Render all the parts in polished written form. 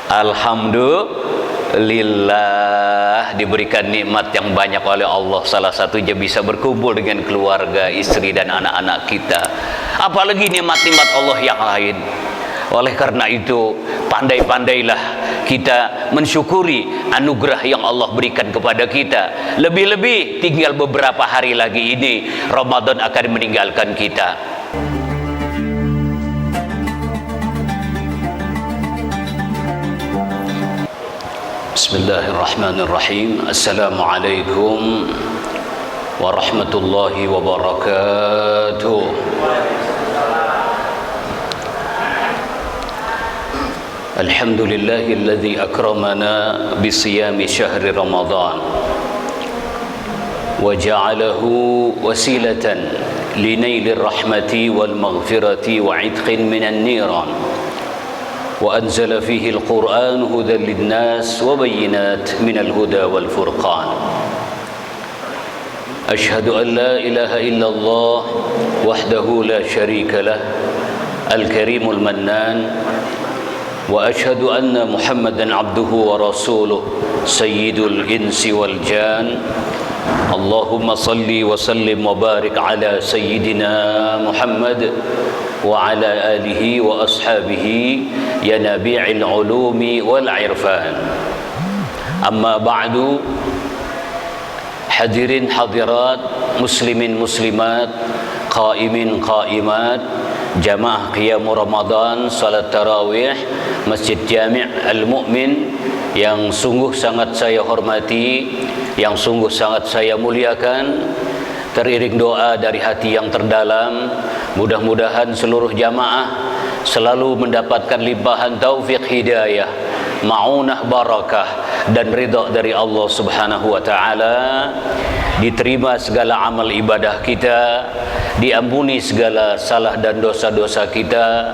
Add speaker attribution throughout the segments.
Speaker 1: Alhamdulillah diberikan nikmat yang banyak oleh Allah. Salah satunya bisa berkumpul dengan keluarga, istri dan anak-anak kita. Apalagi nikmat-nikmat Allah yang lain. Oleh karena itu, pandai-pandailah kita mensyukuri anugerah yang Allah berikan kepada kita. Lebih-lebih tinggal beberapa hari lagi ini Ramadan akan meninggalkan kita. Bismillahirrahmanirrahim. Assalamualaikum warahmatullahi wabarakatuh. Alhamdulillahilladzi akramana bisiyami syahri Ramadan wa ja'alahu wasilatan linailir rahmati wal maghfirati wa 'idqin minan niran. وأنزل فيه القرآن هدى للناس وبينات من الهدى والفرقان. أشهد أن لا إله إلا الله وحده لا شريك له الكريم المنان، وأشهد أن محمدا عبده ورسوله سيد الإنس والجان. اللهم صل وسلم وبارك على سيدنا محمد وعلى آله وأصحابه يا نبيع العلوم والعرفان. أما بعد، hadirin hadirat, muslimin muslimat, qaimin qaimat, jamaah qiyam Ramadan, salat tarawih, Masjid Jami' Al-Mu'min yang sungguh sangat saya hormati, yang sungguh sangat saya muliakan. Teriring doa dari hati yang terdalam, mudah-mudahan seluruh jamaah selalu mendapatkan limpahan taufik hidayah, ma'unah barakah dan ridha dari Allah Subhanahu wa taala. Diterima segala amal ibadah kita, diampuni segala salah dan dosa-dosa kita,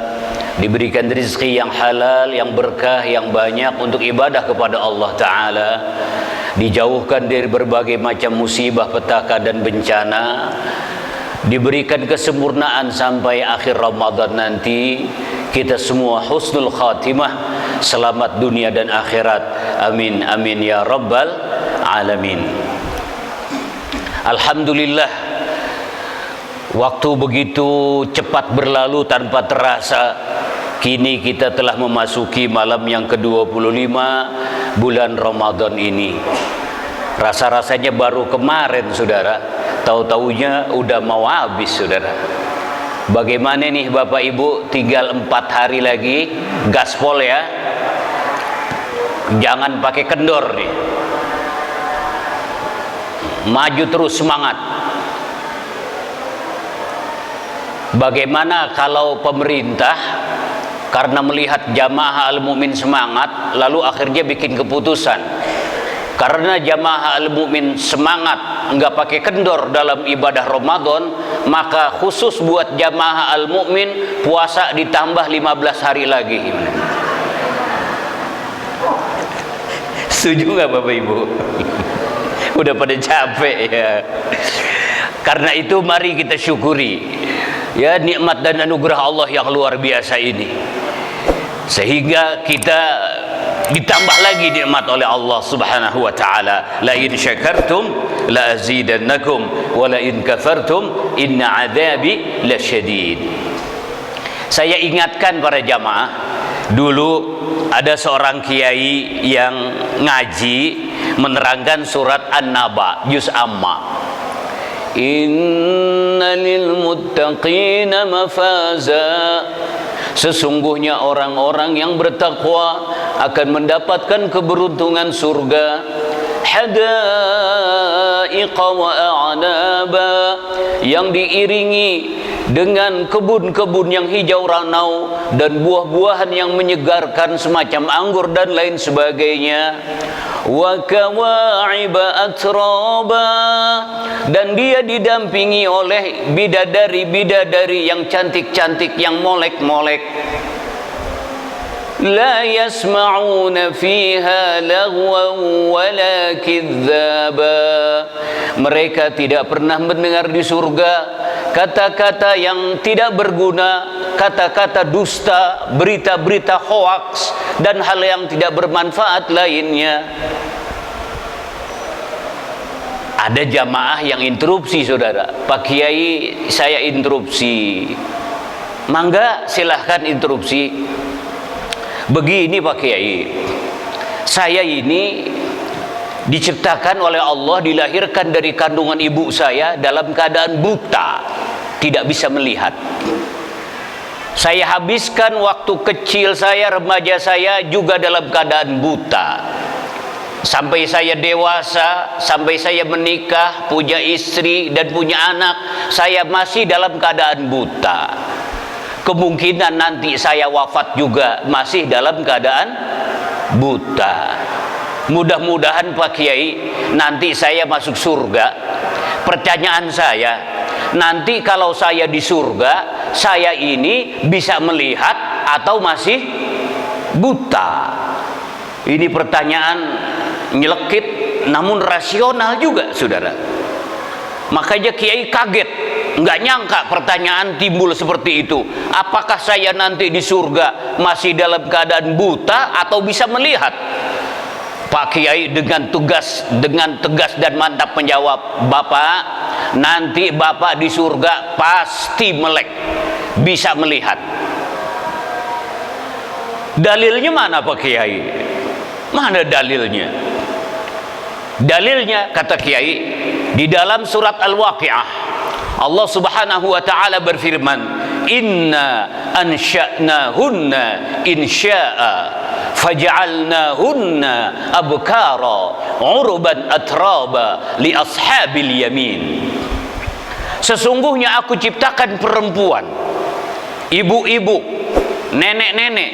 Speaker 1: diberikan rezeki yang halal, yang berkah, yang banyak untuk ibadah kepada Allah taala, dijauhkan dari berbagai macam musibah, petaka dan bencana, diberikan kesempurnaan sampai akhir Ramadan nanti. Kita semua husnul khatimah, selamat dunia dan akhirat. Amin amin ya rabbal alamin. Alhamdulillah, waktu begitu cepat berlalu tanpa terasa. Kini kita telah memasuki malam yang ke-25 bulan Ramadan ini. Rasa-rasanya baru kemarin, saudara. Tahu-taunya udah mau habis, saudara. Bagaimana nih Bapak Ibu, tinggal 4 hari lagi, gaspol ya. Jangan pakai kendor nih. Maju terus, semangat. Bagaimana kalau pemerintah karena melihat jamaah Al-Mu'min semangat, lalu akhirnya bikin keputusan, karena jamaah Al-Mu'min semangat, nggak pakai kendor dalam ibadah Ramadan, maka khusus buat jamaah Al-Mu'min puasa ditambah 15 hari lagi. Setuju nggak Bapak Ibu? Udah pada capek ya. Karena itu mari kita syukuri ya nikmat dan anugerah Allah yang luar biasa ini, sehingga kita ditambah lagi nikmat oleh Allah Subhanahu wa taala. La in syakartum la azidannakum wa la in kafartum inna adzabi lasyadid. Saya ingatkan para jamaah, dulu ada seorang kiai yang ngaji menerangkan surat An-Naba juz Amma. Innalil muttaqina mafaza, sesungguhnya orang-orang yang bertakwa akan mendapatkan keberuntungan surga. Hadaiqa wa a'naba, yang diiringi dengan kebun-kebun yang hijau ranau dan buah-buahan yang menyegarkan semacam anggur dan lain sebagainya. Wa kawa'iba atraba, dan dia didampingi oleh bidadari-bidadari yang cantik-cantik, yang molek-molek. لا يسمعون فيها لغوا ولا كذابا. Mereka tidak pernah mendengar di surga kata-kata yang tidak berguna, kata-kata dusta, berita-berita hoaks, dan hal yang tidak bermanfaat lainnya. Ada jamaah yang interupsi, saudara. Pak Kiai, saya interupsi. Mangga, silahkan interupsi. Begini Pak Kiai, saya ini diciptakan oleh Allah, dilahirkan dari kandungan ibu saya dalam keadaan buta, tidak bisa melihat. Saya habiskan waktu kecil saya, remaja saya juga dalam keadaan buta. Sampai saya dewasa, sampai saya menikah, punya istri dan punya anak, saya masih dalam keadaan buta. Kemungkinan nanti saya wafat juga masih dalam keadaan buta. Mudah-mudahan Pak Kiai nanti saya masuk surga. Pertanyaan saya, nanti kalau saya di surga, saya ini bisa melihat atau masih buta? Ini pertanyaan nyelekit namun rasional juga, saudara. Makanya Kiai kaget, nggak nyangka pertanyaan timbul seperti itu. Apakah saya nanti di surga masih dalam keadaan buta atau bisa melihat? Pak Kiai dengan tegas dan mantap menjawab, Bapak, nanti Bapak di surga pasti melek, bisa melihat. Dalilnya mana Pak Kiai? Mana dalilnya? Dalilnya kata Kiai di dalam surat Al-Waqi'ah, Allah Subhanahu wa taala berfirman, "Inna ansha'nahunna insya'a faj'alnahunna abkara 'urban atraba li ashabil yamin." Sesungguhnya aku ciptakan perempuan, ibu-ibu, nenek-nenek,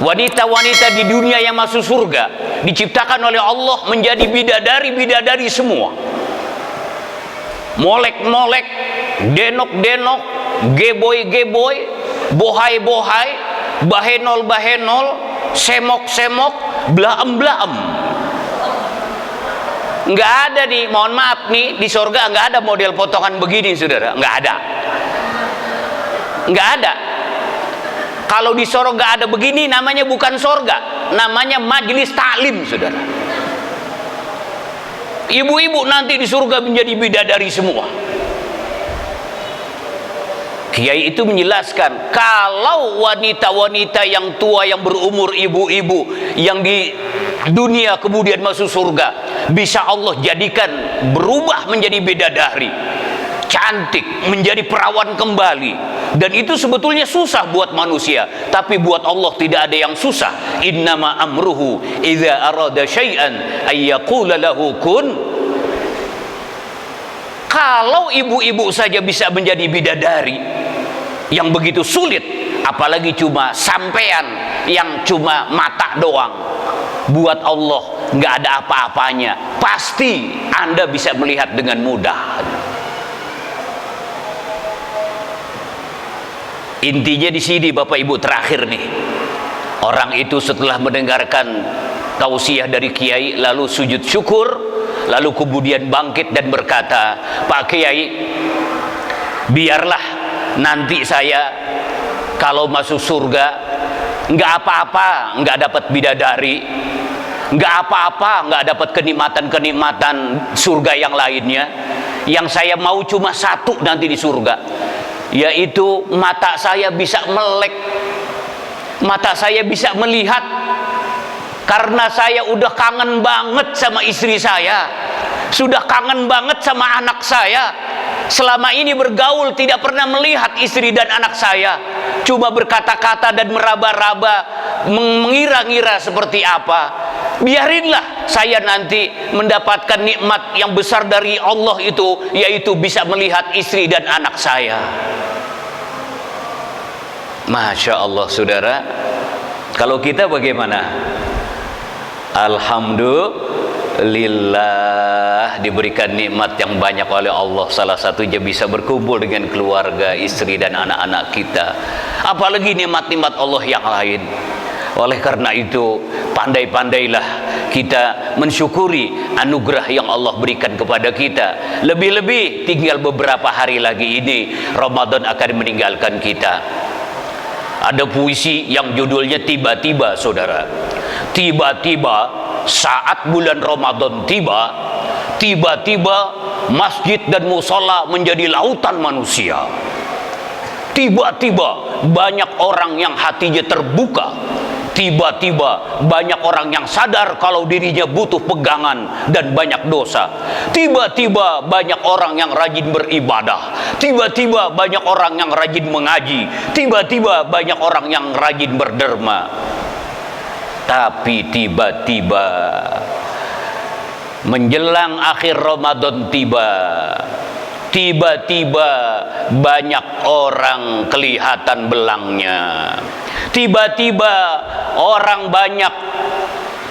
Speaker 1: wanita-wanita di dunia yang masuk surga diciptakan oleh Allah menjadi bidadari-bidadari semua. Molek-molek, denok-denok, geboy-geboy, bohai-bohai, bahenol-bahenol, semok-semok, blaem-blaem. Nggak ada nih, mohon maaf nih, di surga nggak ada model potongan begini, saudara. Nggak ada. Nggak ada. Kalau di surga ada begini, namanya bukan surga, namanya majelis taklim, saudara. Ibu-ibu nanti di surga menjadi bidadari semua. Kiai itu menjelaskan, kalau wanita-wanita yang tua, yang berumur ibu-ibu, yang di dunia kemudian masuk surga, bisa Allah jadikan berubah menjadi bidadari, cantik, menjadi perawan kembali. Dan itu sebetulnya susah buat manusia, tapi buat Allah tidak ada yang susah. Innama amruhu idza arada syai'an ay yaqula lahu kun. Kalau ibu-ibu saja bisa menjadi bidadari yang begitu sulit, apalagi cuma sampean yang cuma mata doang. Buat Allah nggak ada apa-apanya, pasti Anda bisa melihat dengan mudah. Intinya di sini Bapak Ibu, terakhir nih, orang itu setelah mendengarkan tausiah dari Kiai lalu sujud syukur, lalu kemudian bangkit dan berkata, Pak Kiai, biarlah nanti saya kalau masuk surga nggak apa-apa nggak dapat bidadari, nggak apa-apa nggak dapat kenikmatan-kenikmatan surga yang lainnya. Yang saya mau cuma satu nanti di surga, yaitu mata saya bisa melek, mata saya bisa melihat, karena saya udah kangen banget sama istri saya, sudah kangen banget sama anak saya. Selama ini bergaul tidak pernah melihat istri dan anak saya, cuma berkata-kata dan meraba-raba, mengira-ngira seperti apa. Biarinlah saya nanti mendapatkan nikmat yang besar dari Allah itu, yaitu bisa melihat istri dan anak saya. Masya Allah, saudara. Kalau kita bagaimana? Alhamdulillah, diberikan nikmat yang banyak oleh Allah. Salah satunya bisa berkumpul dengan keluarga, istri dan anak-anak kita. Apalagi nikmat-nikmat Allah yang lain. Oleh karena itu, pandai-pandailah kita mensyukuri anugerah yang Allah berikan kepada kita. Lebih-lebih tinggal beberapa hari lagi ini Ramadan akan meninggalkan kita. Ada puisi yang judulnya Tiba-tiba, saudara. Tiba-tiba saat bulan Ramadan tiba, tiba-tiba masjid dan musola menjadi lautan manusia. Tiba-tiba banyak orang yang hatinya terbuka. Tiba-tiba banyak orang yang sadar kalau dirinya butuh pegangan dan banyak dosa. Tiba-tiba banyak orang yang rajin beribadah. Tiba-tiba banyak orang yang rajin mengaji. Tiba-tiba banyak orang yang rajin berderma. Tapi tiba-tiba menjelang akhir Ramadan tiba-tiba banyak orang kelihatan belangnya. Tiba-tiba orang banyak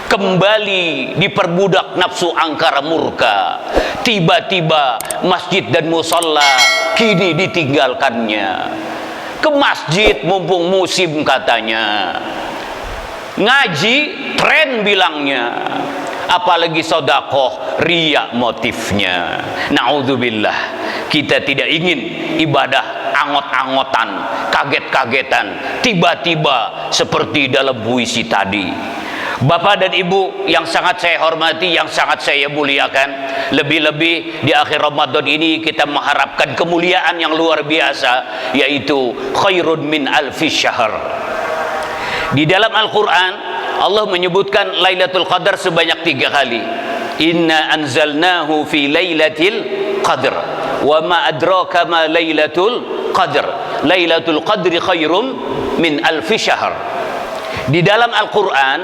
Speaker 1: kembali diperbudak nafsu angkara murka. Tiba-tiba masjid dan musalla kini ditinggalkannya. Ke masjid mumpung musim katanya. Ngaji tren bilangnya. Apalagi sodakoh riya motifnya. Na'udzubillah. Kita tidak ingin ibadah angot-angotan, kaget-kagetan, tiba-tiba seperti dalam puisi tadi. Bapak dan Ibu yang sangat saya hormati, yang sangat saya muliakan, lebih-lebih di akhir Ramadan ini kita mengharapkan kemuliaan yang luar biasa, yaitu khairun min alfi syahr. Di dalam Al-Quran Allah menyebutkan Lailatul Qadar sebanyak 3 kali. Inna anzalnahu fi Lailatul Qadr. Wa ma adraka ma Lailatul Qadr. Lailatul Qadri khairum min alfi syahr. Di dalam Al-Quran,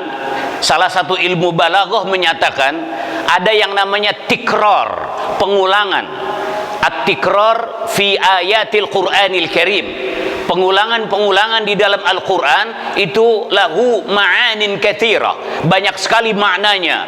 Speaker 1: salah satu ilmu balaghah menyatakan ada yang namanya tikrar, pengulangan. At-tikrar fi ayatil Qur'anil Karim. Pengulangan-pengulangan di dalam Al-Quran itu lahu ma'anin katsira, banyak sekali maknanya.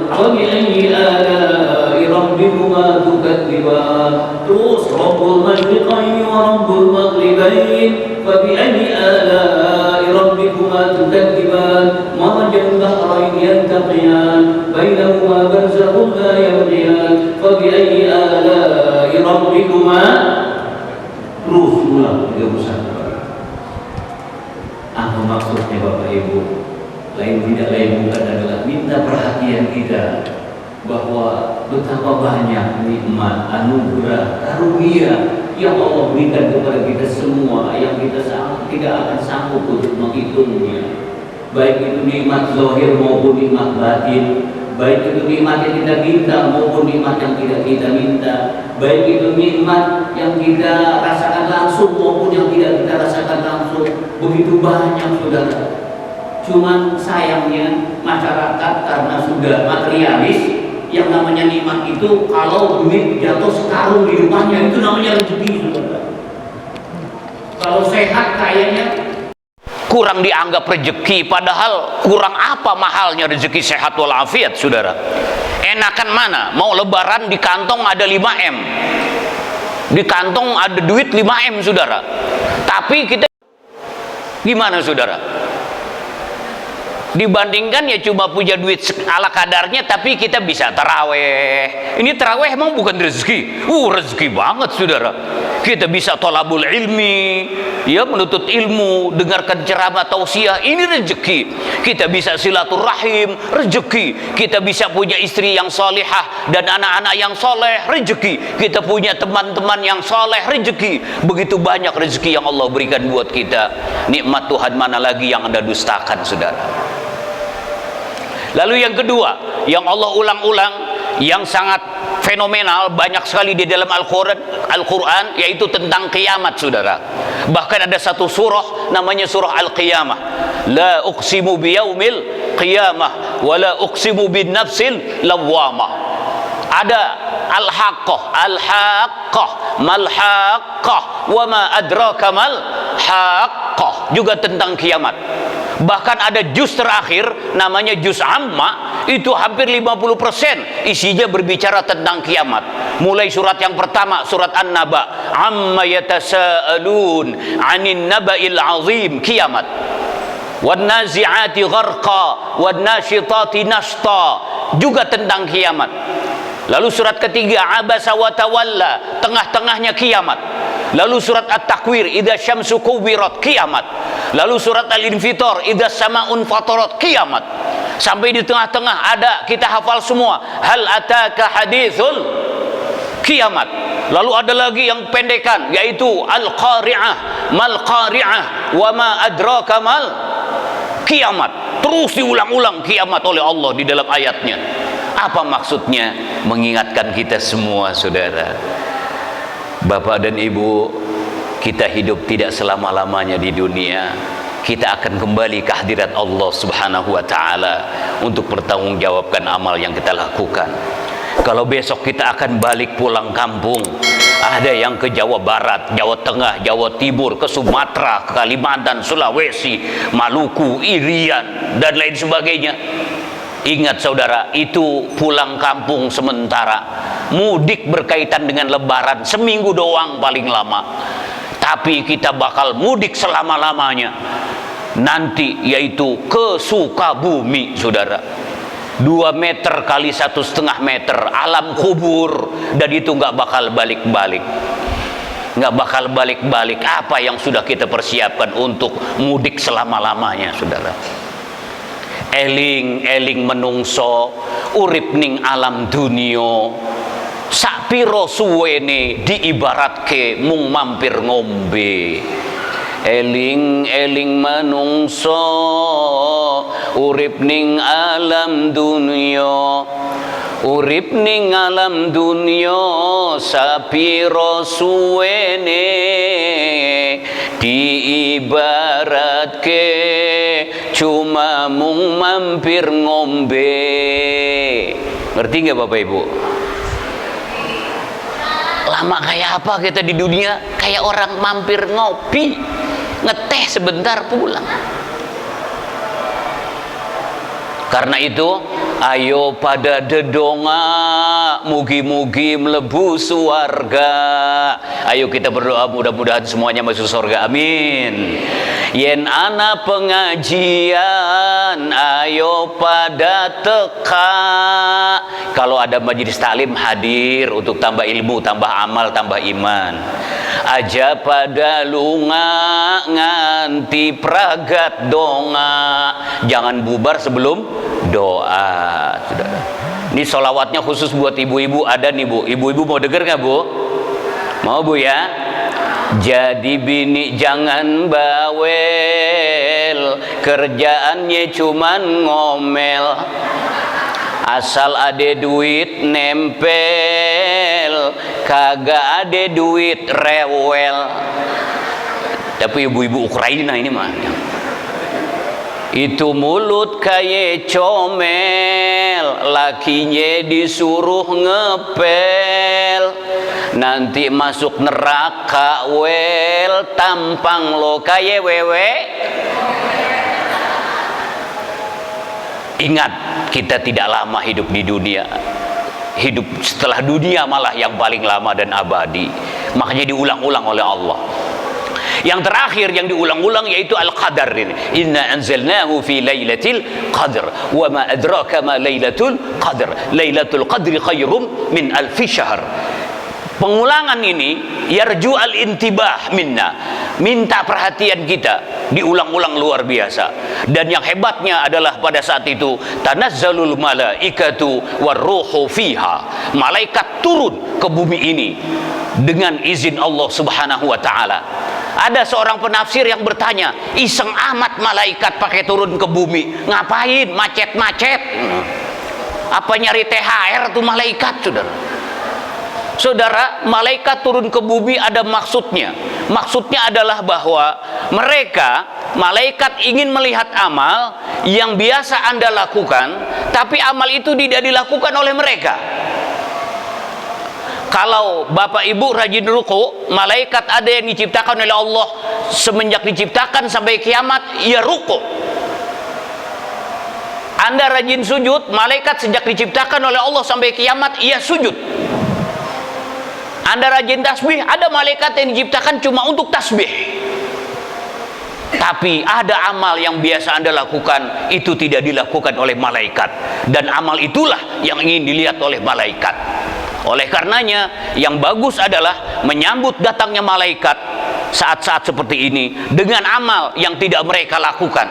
Speaker 2: فبأي آلاء ربكما تكذبان روح رب المشرقين ورب المغربين فبأي آلاء ربكما تكذبان مرج البحرين يلتقيان بينهما برزخ لا يبغيان فبأي آلاء ربكما terus ulang 31 kali. Apa maksudnya Bapak Ibu? Lain bukan adalah minta perhatian kita bahwa betapa banyak nikmat, anugerah, karunia yang Allah berikan kepada kita semua, yang kita tidak akan sanggup untuk menghitungnya. Baik itu nikmat zahir maupun nikmat batin, baik itu nikmat yang kita minta maupun nikmat yang tidak kita minta, baik itu nikmat yang kita rasakan langsung maupun yang tidak kita rasakan langsung. Begitu banyak, saudara. Cuman sayangnya masyarakat karena sudah materialis, yang namanya nikmat itu kalau duit jatuh sekarung di depannya itu namanya rezeki, saudara. Kalau sehat kayaknya
Speaker 1: Kurang dianggap rezeki, padahal kurang apa mahalnya rezeki sehat walafiat, saudara. Enakan mana? Mau lebaran di kantong ada 5M, di kantong ada duit 5M, saudara. Tapi kita gimana, saudara? Dibandingkan ya cuma punya duit ala kadarnya, tapi kita bisa taraweh. Ini taraweh emang bukan rezeki? Rezeki banget, saudara. Kita bisa tolabul ilmi, ya, menuntut ilmu, dengarkan ceramah tausiah, ini rezeki. Kita bisa silaturahim, rezeki. Kita bisa punya istri yang solihah dan anak-anak yang soleh, rezeki. Kita punya teman-teman yang soleh, rezeki. Begitu banyak rezeki yang Allah berikan buat kita. Nikmat Tuhan mana lagi yang Anda dustakan, saudara? Lalu yang kedua, yang Allah ulang-ulang, yang sangat fenomenal, banyak sekali di dalam Al-Quran, yaitu tentang kiamat, saudara. Bahkan ada satu surah namanya surah Al-Qiyamah. La uqsimu biyaumil qiyamah wa la uqsimu bin nafsil lawwamah. Ada al-haqqah, al-haqqah, mal-haqqah, wa ma adraka mal-haqqah, juga tentang kiamat. Bahkan ada juz terakhir namanya juz amma, itu hampir 50% isinya berbicara tentang kiamat. Mulai surat yang pertama, surat An-Naba, amma yatasaalun 'anin naba'il 'azim, kiamat. wan nazi'ati gharqa wan nasyitati nashta, juga tentang kiamat. Lalu surat ketiga abasa wa tawalla, tengah-tengahnya kiamat. Lalu surat At-Takwir idza syamsu kuwirat, kiamat. Lalu surat Al-Infitar idza samaun fatarat, kiamat. Sampai di tengah-tengah ada, kita hafal semua, hal ataka hadithul kiamat. Lalu ada lagi yang pendekan, yaitu Al-Qari'ah, mal Qari'ah, wa ma adraka mal kiamat. Terus diulang-ulang kiamat oleh Allah di dalam ayatnya. Apa maksudnya? Mengingatkan kita semua, saudara, bapak dan ibu, kita hidup tidak selama-lamanya di dunia. Kita akan kembali ke hadirat Allah Subhanahu wa ta'ala untuk bertanggungjawabkan amal yang kita lakukan. Kalau besok kita akan balik pulang kampung, ada yang ke Jawa Barat, Jawa Tengah, Jawa Timur, ke Sumatera, ke Kalimantan, Sulawesi, Maluku, Irian, dan lain sebagainya. Ingat saudara, itu pulang kampung sementara. Mudik berkaitan dengan lebaran, seminggu doang paling lama. Tapi kita bakal mudik selama-lamanya nanti, yaitu ke Sukabumi, saudara. 2 meter kali 1,5 meter, alam kubur. Dan itu nggak bakal balik-balik. Nggak bakal balik-balik. Apa yang sudah kita persiapkan untuk mudik selama-lamanya, saudara? Eling menungso urip ning alam dunia, sakpiro suwene diibaratke mung mampir ngombe. Eling menungso urip ning alam dunia, urip ning alam dunia, sapiro suwene diibaratke cuma mung mampir ngombe. Ngerti nggak Bapak Ibu? Lama kayak apa kita di dunia? Kayak orang mampir ngopi, ngeteh sebentar pulang. Karena itu, ayo pada dedonga, mugi-mugi mlebu suarga. Ayo kita berdoa, mudah-mudahan semuanya masuk surga, amin. Yen ana pengajian, ayo pada teka. Kalau ada majelis taklim, hadir untuk tambah ilmu, tambah amal, tambah iman. Aja pada lunga nganti pragat donga, jangan bubar sebelum doa. Sudah. Ini solawatnya khusus buat ibu-ibu, ada nih Bu. Ibu-ibu mau denger nggak Bu? Mau Bu ya? Jadi bini jangan bawel, kerjaannya cuman ngomel. Asal ade duit nempel, kagak ade duit rewel. Tapi ibu-ibu Ukraina ini mah, itu mulut kayak comel, lakinya disuruh ngepel, nanti masuk neraka wel, tampang lo kayak wewe. Ingat, kita tidak lama hidup di dunia. Hidup setelah dunia malah yang paling lama dan abadi. Makanya diulang-ulang oleh Allah. Yang terakhir yang diulang-ulang yaitu Al-Qadar ini. Inna anzalnahu fi lailatul qadr wa ma adraka ma lailatul qadr. Lailatul qadri khairum min alfi syahr. Pengulangan ini yarju al-intibah minna, minta perhatian kita, diulang-ulang luar biasa. Dan yang hebatnya adalah pada saat itu tanazzalul malaikatu warruhu fiha, malaikat turun ke bumi ini dengan izin Allah Subhanahu wa taala. Ada seorang penafsir yang bertanya, iseng amat malaikat pakai turun ke bumi, ngapain macet-macet? Apa nyari THR tuh malaikat, saudara? Saudara, malaikat turun ke bumi ada maksudnya. Maksudnya adalah bahwa mereka, malaikat ingin melihat amal yang biasa Anda lakukan, tapi amal itu tidak dilakukan oleh mereka. Kalau Bapak Ibu rajin ruku, malaikat ada yang diciptakan oleh Allah semenjak diciptakan sampai kiamat, ia ruku. Anda rajin sujud, malaikat sejak diciptakan oleh Allah sampai kiamat, ia sujud. Anda rajin tasbih, ada malaikat yang diciptakan cuma untuk tasbih. Tapi ada amal yang biasa Anda lakukan, itu tidak dilakukan oleh malaikat. Dan amal itulah yang ingin dilihat oleh malaikat. Oleh karenanya, yang bagus adalah menyambut datangnya malaikat saat-saat seperti ini dengan amal yang tidak mereka lakukan.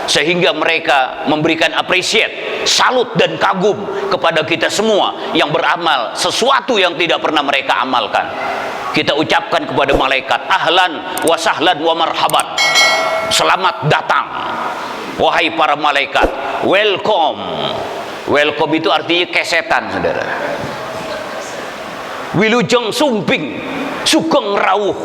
Speaker 1: Sehingga mereka memberikan appreciate, salut dan kagum kepada kita semua yang beramal sesuatu yang tidak pernah mereka amalkan. Kita ucapkan kepada malaikat, ahlan wa sahlan wa marhaban. Selamat datang, wahai para malaikat. Welcome. Welcome itu artinya kesetan, saudara. Wilujeng sumping, sugeng rawuh.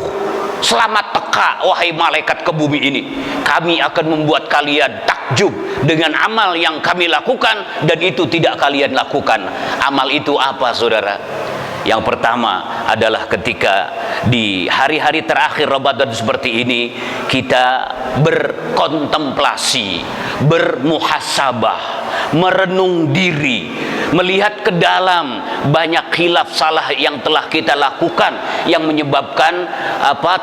Speaker 1: Selamat teka, wahai malaikat ke bumi ini. Kami akan membuat kalian takjub dengan amal yang kami lakukan, dan itu tidak kalian lakukan. Amal itu apa, saudara? Yang pertama adalah ketika di hari-hari terakhir Ramadan seperti ini, kita berkontemplasi, bermuhasabah, merenung diri, melihat ke dalam banyak khilaf salah yang telah kita lakukan, yang menyebabkan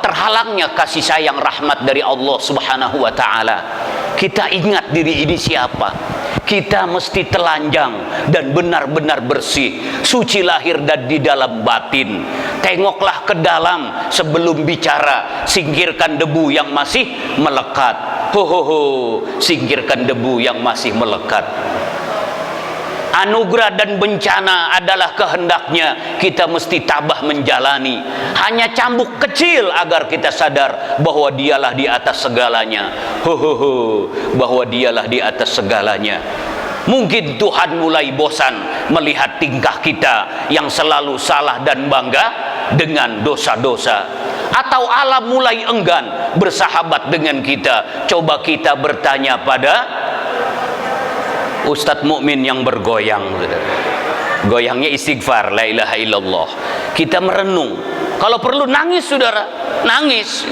Speaker 1: terhalangnya kasih sayang rahmat dari Allah Subhanahu wa taala. Kita ingat diri ini siapa. Kita mesti telanjang dan benar-benar bersih, suci lahir dan di dalam batin. Tengoklah ke dalam sebelum bicara. Singkirkan debu yang masih melekat. Singkirkan debu yang masih melekat. Anugerah dan bencana adalah kehendaknya, kita mesti tabah menjalani. Hanya cambuk kecil agar kita sadar bahwa dialah di atas segalanya. Bahwa dialah di atas segalanya. Mungkin Tuhan mulai bosan melihat tingkah kita yang selalu salah dan bangga dengan dosa-dosa. Atau alam mulai enggan bersahabat dengan kita. Coba kita bertanya pada Ustadz mukmin yang bergoyang, goyangnya istighfar, la ilaha illallah. Kita merenung. Kalau perlu nangis, saudara, nangis.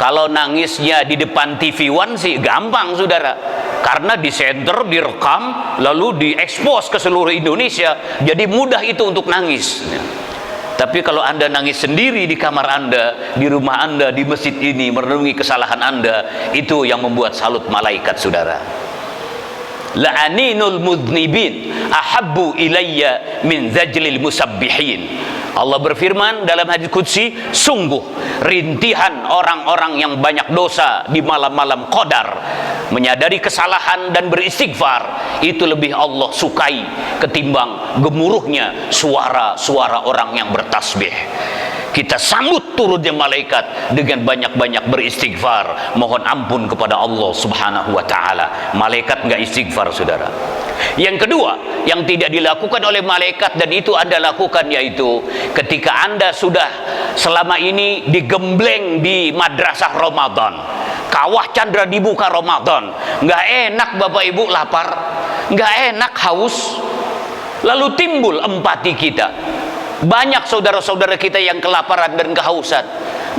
Speaker 1: Kalau nangisnya di depan TV One sih gampang, saudara, karena di center, direkam, lalu diekspos ke seluruh Indonesia. Jadi mudah itu untuk nangis. Tapi kalau Anda nangis sendiri di kamar Anda, di rumah Anda, di masjid ini, merenungi kesalahan Anda, itu yang membuat salut malaikat, saudara. La'aninul mudnibin ahabbu ilayya min zajlil musabbihin. Allah berfirman dalam hadis qudsi, sungguh rintihan orang-orang yang banyak dosa di malam-malam qadar, menyadari kesalahan dan beristighfar, itu lebih Allah sukai ketimbang gemuruhnya suara-suara orang yang bertasbih. Kita sambut turunnya malaikat dengan banyak-banyak beristighfar, mohon ampun kepada Allah Subhanahu wa taala. Malaikat enggak istighfar, saudara. Yang kedua, yang tidak dilakukan oleh malaikat dan itu Anda lakukan, yaitu ketika Anda sudah selama ini digembleng di madrasah Ramadan, kawah candra di muka Ramadan, nggak enak Bapak Ibu lapar, nggak enak haus, lalu timbul empati kita. Banyak saudara-saudara kita yang kelaparan dan kehausan,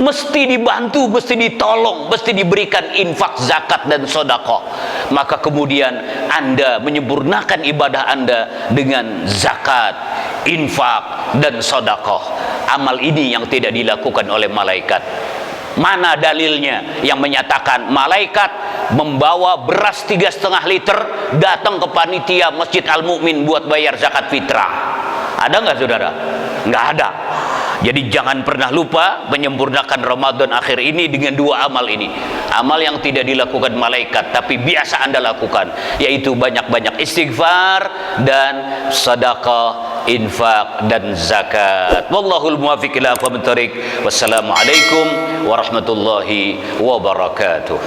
Speaker 1: mesti dibantu, mesti ditolong, mesti diberikan infak, zakat dan sedekah. Maka kemudian Anda menyempurnakan ibadah Anda dengan zakat, infak dan sedekah. Amal ini yang tidak dilakukan oleh malaikat. Mana dalilnya yang menyatakan malaikat membawa beras 3,5 liter datang ke panitia Masjid Al-Mu'min buat bayar zakat fitrah? Ada nggak, saudara? Nggak ada. Jadi jangan pernah lupa menyempurnakan Ramadan akhir ini dengan dua amal ini. Amal yang tidak dilakukan malaikat tapi biasa Anda lakukan, yaitu banyak-banyak istighfar dan sedekah, infak dan zakat. Wallahul muwaffiq ila aqwamit thoriq. Wassalamualaikum warahmatullahi wabarakatuh.